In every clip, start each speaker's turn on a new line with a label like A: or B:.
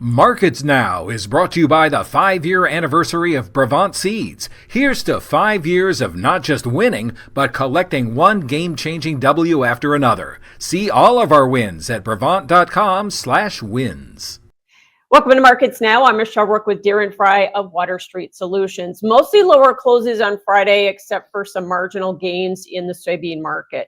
A: Markets Now is brought to you by the 5-year anniversary of Brevant Seeds. Here's to 5 years of not just winning, but collecting one game-changing W after another. See all of our wins at Brevant.com/wins.
B: Welcome to Markets Now. I'm Michelle Rook with Darren Frye of Water Street Solutions. Mostly lower closes on Friday, except for some marginal gains in the soybean market.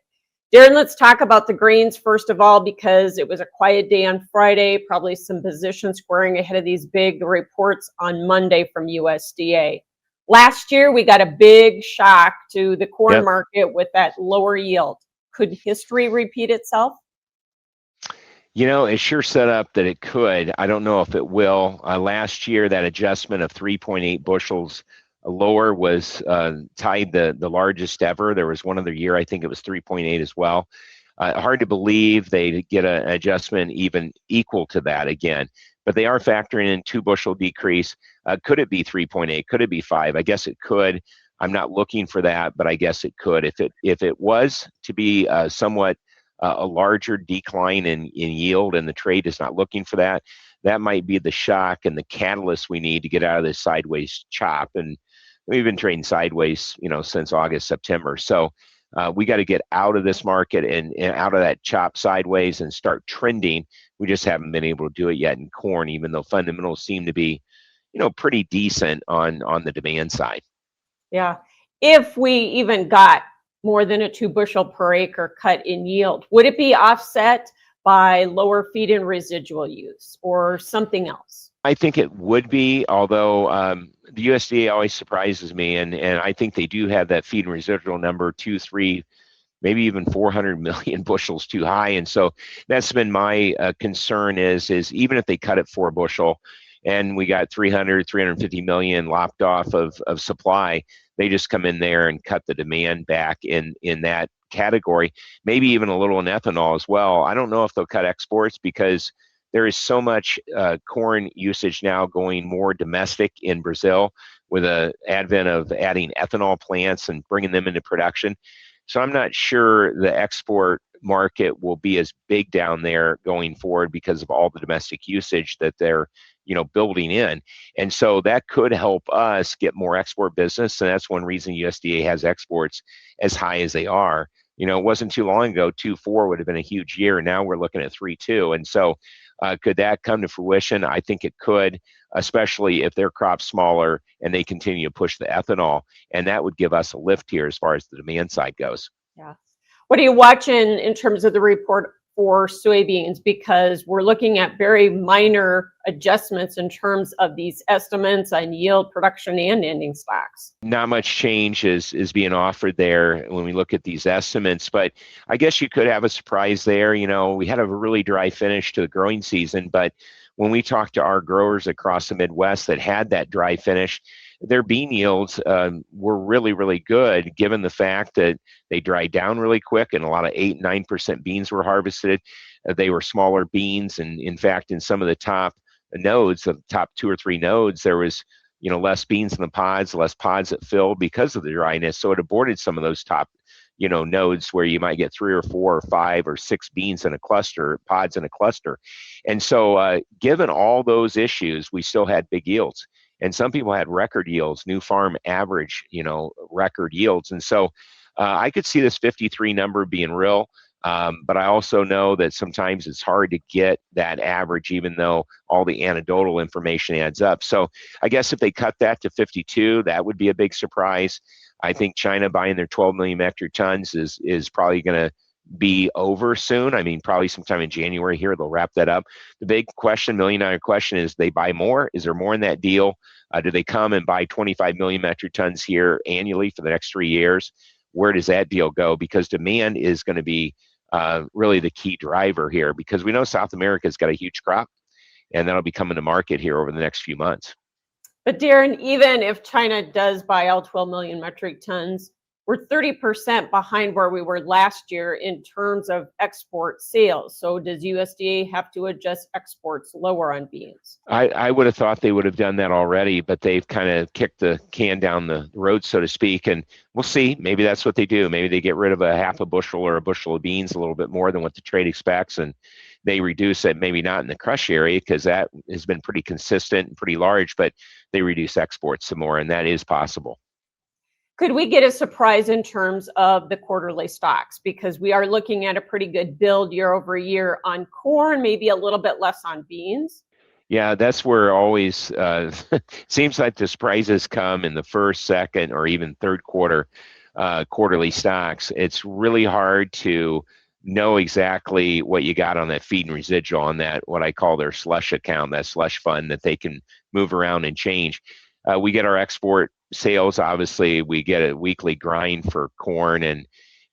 B: Darren, let's talk about the grains first of all, because it was a quiet day on Friday, probably some position squaring ahead of these big reports on Monday from USDA. Last year, we got a big shock to the corn market with that lower yield. Could history repeat itself?
C: You know, it's sure set up that it could. I don't know if it will. Last year, that adjustment of 3.8 bushels lower was tied the largest ever. There was one other year, I think it was 3.8 as well. Hard to believe they get an adjustment even equal to that again. But they are factoring in 2 bushel decrease. Could it be 3.8? Could it be 5? I guess it could. I'm not looking for that, but I guess it could. If it was to be somewhat a larger decline in yield, and the trade is not looking for that, that might be the shock and the catalyst we need to get out of this sideways chop. And we've been trading sideways, since August, September. So we got to get out of this market and out of that chop sideways and start trending. We just haven't been able to do it yet in corn, even though fundamentals seem to be, pretty decent on the demand side.
B: Yeah. If we even got more than a 2 bushel per acre cut in yield, would it be offset by lower feed and residual use or something else?
C: I think it would be, although the USDA always surprises me, and I think they do have that feed and residual number 2, 3, maybe even 400 million bushels too high. And so that's been my concern is even if they cut it 4 bushel and we got 350 million lopped off of supply, they just come in there and cut the demand back in that category, maybe even a little in ethanol as well. I don't know if they'll cut exports because there is so much corn usage now going more domestic in Brazil with the advent of adding ethanol plants and bringing them into production. So I'm not sure the export market will be as big down there going forward because of all the domestic usage that they're building in. And so that could help us get more export business. And that's one reason USDA has exports as high as they are. It wasn't too long ago, 2.4 would have been a huge year. Now we're looking at 3.2. And so could that come to fruition? I think it could, especially if their crop's smaller and they continue to push the ethanol. And that would give us a lift here as far as the demand side goes.
B: Yeah. What are you watching in terms of the report for soybeans? Because we're looking at very minor adjustments in terms of these estimates on yield, production, and ending stocks.
C: Not much change is being offered there when we look at these estimates, but I guess you could have a surprise there. We had a really dry finish to the growing season, but when we talked to our growers across the Midwest that had that dry finish, their bean yields were really, really good, given the fact that they dried down really quick and a lot of 8-9% beans were harvested. They were smaller beans, and in fact, in some of the top nodes, the top 2 or 3 nodes, there was less beans in the pods, less pods that filled because of the dryness. So it aborted some of those top nodes where you might get 3 or 4 or 5 or 6 beans in a cluster, pods in a cluster. And so given all those issues, we still had big yields. And some people had record yields, new farm average, record yields. And so I could see this 53 number being real. But I also know that sometimes it's hard to get that average, even though all the anecdotal information adds up. So I guess if they cut that to 52, that would be a big surprise. I think China buying their 12 million metric tons is probably going to be over soon. I mean, probably sometime in January here, they'll wrap that up. The big question, $1 million question is, they buy more? Is there more in that deal? Do they come and buy 25 million metric tons here annually for the next 3 years? Where does that deal go? Because demand is going to be really the key driver here, because we know South America's got a huge crop, and that'll be coming to market here over the next few months.
B: But Darren, even if China does buy all 12 million metric tons, we're 30% behind where we were last year in terms of export sales. So does USDA have to adjust exports lower on beans?
C: I would have thought they would have done that already, but they've kind of kicked the can down the road, so to speak. And we'll see. Maybe that's what they do. Maybe they get rid of a half a bushel or a bushel of beans, a little bit more than what the trade expects, and they reduce it, maybe not in the crush area because that has been pretty consistent and pretty large, but they reduce exports some more, and that is possible.
B: Could we get a surprise in terms of the quarterly stocks? Because we are looking at a pretty good build year over year on corn, maybe a little bit less on beans.
C: Yeah, that's where always seems like the surprises come in the first, second, or even third quarter quarterly stocks. It's really hard to know exactly what you got on that feed and residual on that, what I call their slush account, that slush fund that they can move around and change. We get our export sales, obviously, we get a weekly grind for corn, and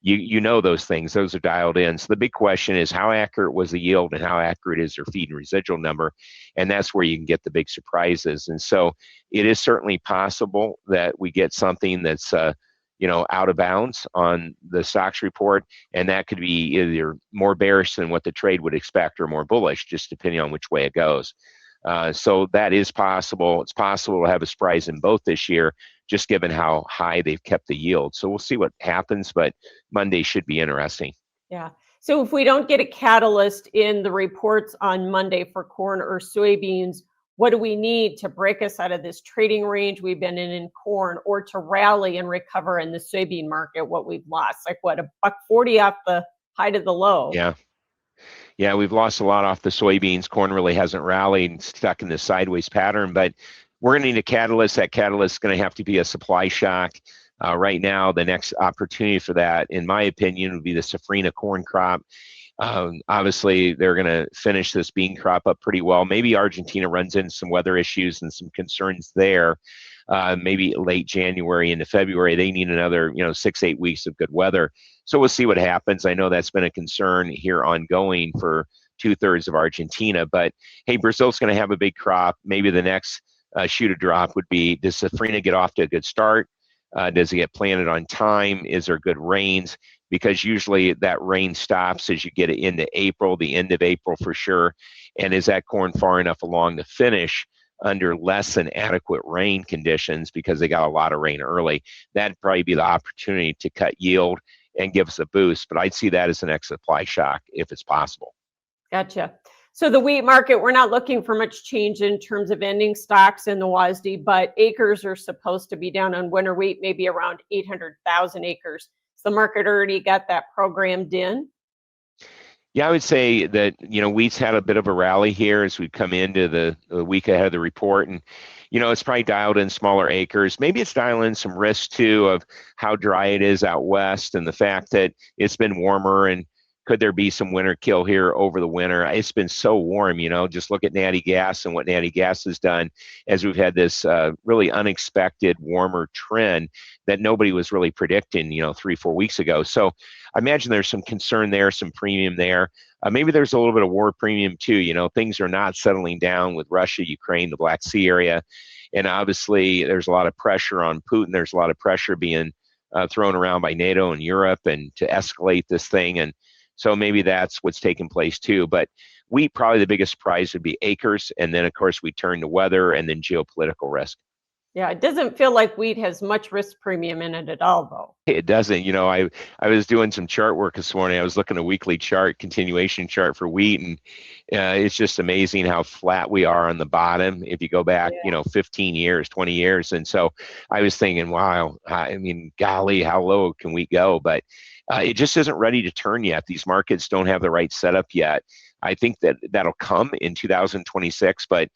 C: you know those things, those are dialed in. So the big question is how accurate was the yield and how accurate is their feed and residual number? And that's where you can get the big surprises. And so it is certainly possible that we get something that's out of bounds on the stocks report, and that could be either more bearish than what the trade would expect or more bullish, just depending on which way it goes. So that is possible. It's possible to have a surprise in both this year, just given how high they've kept the yield. So we'll see what happens, but Monday should be interesting.
B: Yeah. So if we don't get a catalyst in the reports on Monday for corn or soybeans, what do we need to break us out of this trading range we've been in corn, or to rally and recover in the soybean market what we've lost? Like what, $1.40 off the height of the low?
C: Yeah, we've lost a lot off the soybeans. Corn really hasn't rallied and stuck in this sideways pattern, but we're going to need a catalyst. That catalyst is going to have to be a supply shock. Right now, the next opportunity for that, in my opinion, would be the safrinha corn crop. Obviously, they're going to finish this bean crop up pretty well. Maybe Argentina runs into some weather issues and some concerns there. Maybe late January into February, they need another 6-8 weeks of good weather. So we'll see what happens. I know that's been a concern here ongoing for 2/3 of Argentina, but hey, Brazil's going to have a big crop. Maybe the next shoe to drop would be, does safrinha get off to a good start? Does it get planted on time? Is there good rains? Because usually that rain stops as you get it into April, the end of April for sure. And is that corn far enough along to finish under less than adequate rain conditions because they got a lot of rain early? That'd probably be the opportunity to cut yield and give us a boost. But I'd see that as the next supply shock if it's possible.
B: Gotcha. So the wheat market, we're not looking for much change in terms of ending stocks in the WASDE, but acres are supposed to be down on winter wheat, maybe around 800,000 acres. So the market already got that programmed in.
C: Yeah, I would say that, wheat's had a bit of a rally here as we come into the week ahead of the report. And, it's probably dialed in smaller acres. Maybe it's dialed in some risk, too, of how dry it is out west and the fact that it's been warmer, and could there be some winter kill here over the winter? It's been so warm, just look at natty gas and what natty gas has done as we've had this really unexpected warmer trend that nobody was really predicting, 3-4 weeks ago. So I imagine there's some concern there, some premium there. Maybe there's a little bit of war premium too. Things are not settling down with Russia, Ukraine, the Black Sea area. And obviously there's a lot of pressure on Putin. There's a lot of pressure being thrown around by NATO and Europe and to escalate this thing. And so maybe that's what's taking place too. But wheat, probably the biggest surprise would be acres. And then, of course, we turn to weather and then geopolitical risk.
B: Yeah, it doesn't feel like wheat has much risk premium in it at all, though.
C: It doesn't. I was doing some chart work this morning. I was looking at a weekly chart, continuation chart for wheat, and it's just amazing how flat we are on the bottom if you go back, 15 years, 20 years. And so I was thinking, wow, golly, how low can we go? But it just isn't ready to turn yet. These markets don't have the right setup yet. I think that'll come in 2026, but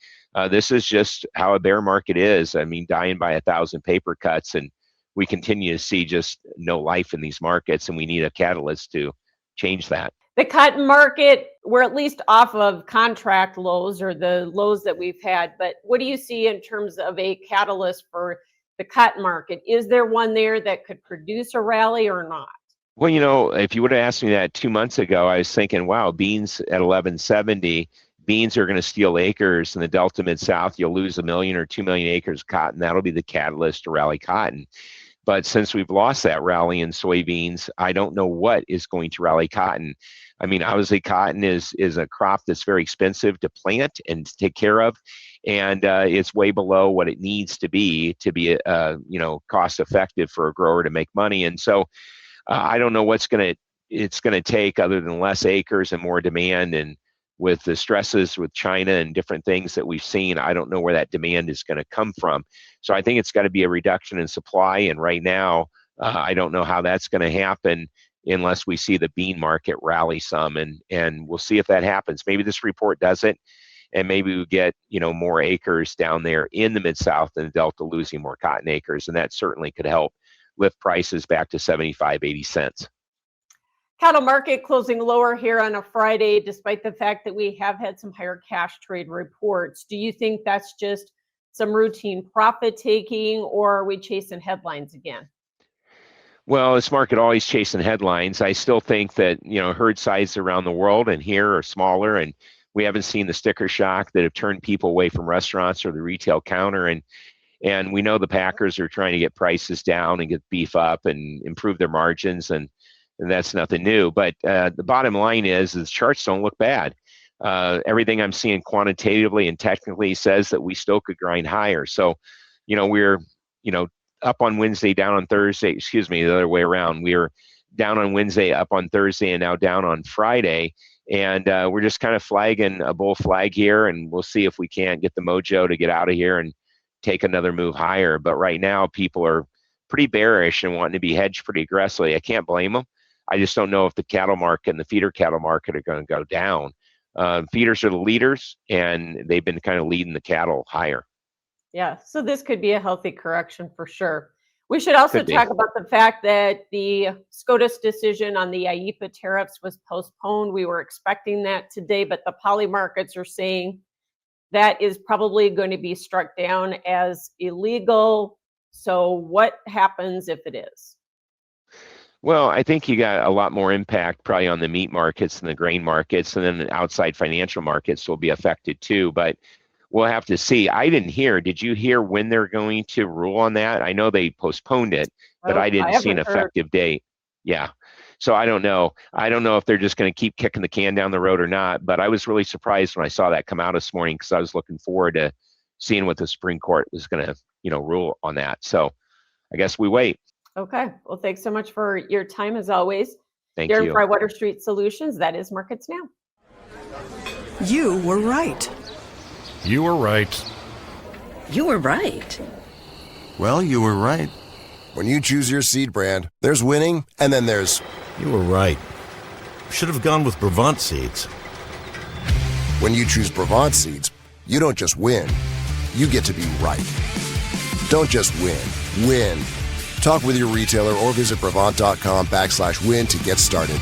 C: this is just how a bear market is. Dying by 1,000 paper cuts, and we continue to see just no life in these markets, and we need a catalyst to change that.
B: The cotton market, we're at least off of contract lows or the lows that we've had, but what do you see in terms of a catalyst for the cotton market? Is there one there that could produce a rally or not?
C: Well, if you would have asked me that 2 months ago, I was thinking, wow, beans at 1170, beans are going to steal acres in the Delta Mid-South. You'll lose 1 million or 2 million acres of cotton. That'll be the catalyst to rally cotton. But since we've lost that rally in soybeans, I don't know what is going to rally cotton. Obviously, cotton is a crop that's very expensive to plant and to take care of, and it's way below what it needs to be cost effective for a grower to make money. And so I don't know what's it's going to take other than less acres and more demand and with the stresses with China and different things that we've seen, I don't know where that demand is going to come from. So I think it's got to be a reduction in supply. And right now, I don't know how that's going to happen unless we see the bean market rally some. And we'll see if that happens. Maybe this report does it, and maybe we get, more acres down there in the Mid-South and the Delta losing more cotton acres. And that certainly could help lift prices back to 75, 80 cents.
B: Cattle market closing lower here on a Friday, despite the fact that we have had some higher cash trade reports. Do you think that's just some routine profit taking, or are we chasing headlines again?
C: Well, this market always chasing headlines. I still think that, herd sizes around the world and here are smaller, and we haven't seen the sticker shock that have turned people away from restaurants or the retail counter. And we know the packers are trying to get prices down and get beef up and improve their margins, and that's nothing new. But the bottom line is the charts don't look bad. Everything I'm seeing quantitatively and technically says that we still could grind higher. So, we're, up on Wednesday, down on Thursday, the other way around. We were down on Wednesday, up on Thursday, and now down on Friday. And we're just kind of flagging a bull flag here, and we'll see if we can't get the mojo to get out of here and take another move higher. But right now, people are pretty bearish and wanting to be hedged pretty aggressively. I can't blame them. I just don't know if the cattle market and the feeder cattle market are going to go down. Feeders are the leaders, and they've been kind of leading the cattle higher.
B: Yeah, so this could be a healthy correction for sure. We should also talk about the fact that the SCOTUS decision on the IEEPA tariffs was postponed. We were expecting that today, but the poly markets are saying that is probably going to be struck down as illegal. So what happens if it is?
C: Well, I think you got a lot more impact probably on the meat markets and the grain markets, and then the outside financial markets will be affected too. But we'll have to see. I didn't hear. Did you hear when they're going to rule on that? I know they postponed it, but I didn't see an effective date. Yeah. So I don't know. I don't know if they're just going to keep kicking the can down the road or not. But I was really surprised when I saw that come out this morning, because I was looking forward to seeing what the Supreme Court was going to, rule on that. So I guess we wait.
B: Okay. Well, thanks so much for your time as always.
C: Thank
B: Darren
C: you.
B: Frye, Water Street Solutions. That is Markets Now.
D: You were right.
E: You were right.
D: You were right.
F: Well, you were right. When you choose your seed brand, there's winning, and then there's...
E: You were right. Should have gone with Brevant seeds.
F: When you choose Brevant seeds, you don't just win. You get to be right. Don't just win. Win. Talk with your retailer or visit Brevant.com/win to get started.